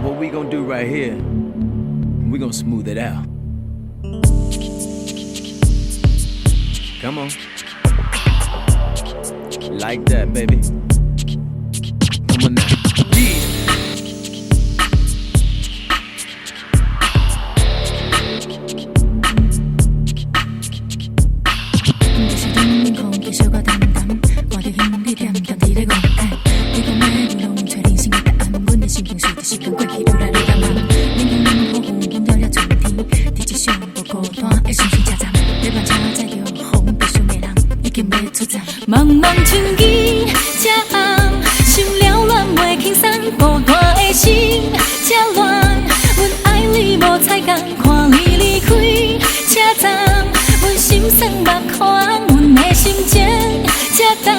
what we gonna do right here, we gonna smooth it out. Come on. Like that, baby. Come on now. Yeah.茫茫春意这红，心了乱袂轻松，孤单的心这乱。阮爱你无彩工，看你离开这重，阮心酸目眶，阮的心情这重，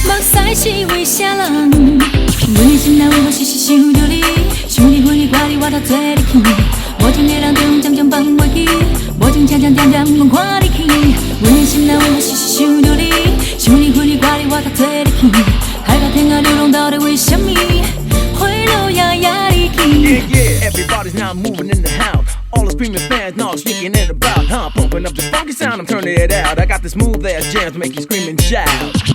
目屎是为啥人？阮的心内为何时时想着你，想你分你挂你，我头做你去。无情的人中将将放袂记，无情常常点点讲看你去。阮的心内为何时时想着你？想你分你挂你，我头做你去。海到天涯流浪到底为什么？花落呀呀离去。Yeah, yeah, everybody's now moving in the house. All the screaming fans now sneaking in about, huh? Pumping up the funky sound, I'm turning it out. I got this smooth ass jam to make you scream and shout.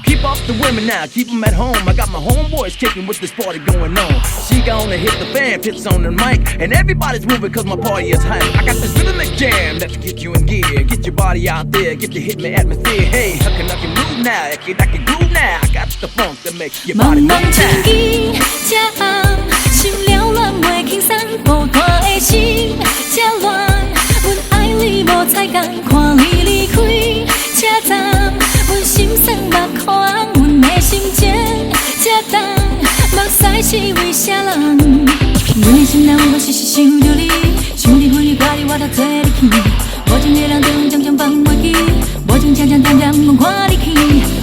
Keep off the women now, keep them at home. I got my homeboys kicking with this party going on. She gonna hit the fan, hits on the mic, and everybody's moving cause my party is hype. I got this rhythmic jam that'll get you in gear. Get your body out there, get the hit me atmosphere. Hey, I can move now, I can groove now. I got the funk that make your body move now. 茫茫春意这红，心了乱袂轻松，孤单的心这乱。阮爱你无彩工，看你离开这重，阮心酸目眶，阮的心情这重，目屎是为啥人？阮的心内为何时时想着你，想你分你挂你，我头做你去。无情的人中将将放袂记，无情常常点点讲看你去。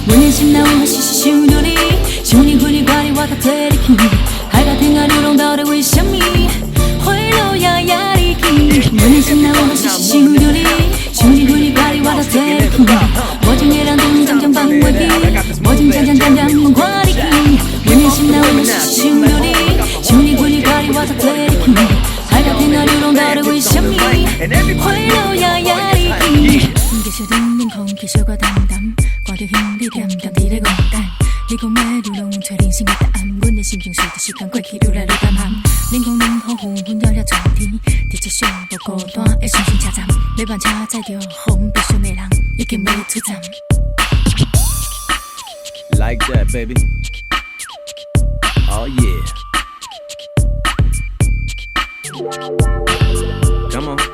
阮的心内为何时时想着你，想你分你挂你，我头做你去。海到天涯流浪到底为什么？花落呀呀离去。阮的心内为何时时想着你，想你分你挂你，我头做你去。无情的人中将将放袂记，无情常常点点讲看你去。阮的心内为何时时想着你，想你分你挂你，我头做你去。海到天涯流浪到底为什么？花落呀呀离去。继续等等空气小可淡淡，看着兄弟点点伫咧孤单。你讲要流浪找人生的答案，阮的心情随着时间过去愈来愈干旱。冷风冷雨纷纷扰扰春天，伫这小无孤单的心情车站，要慢车载着风悲伤的人，已经要出站。Like that, baby. Oh yeah. Come on.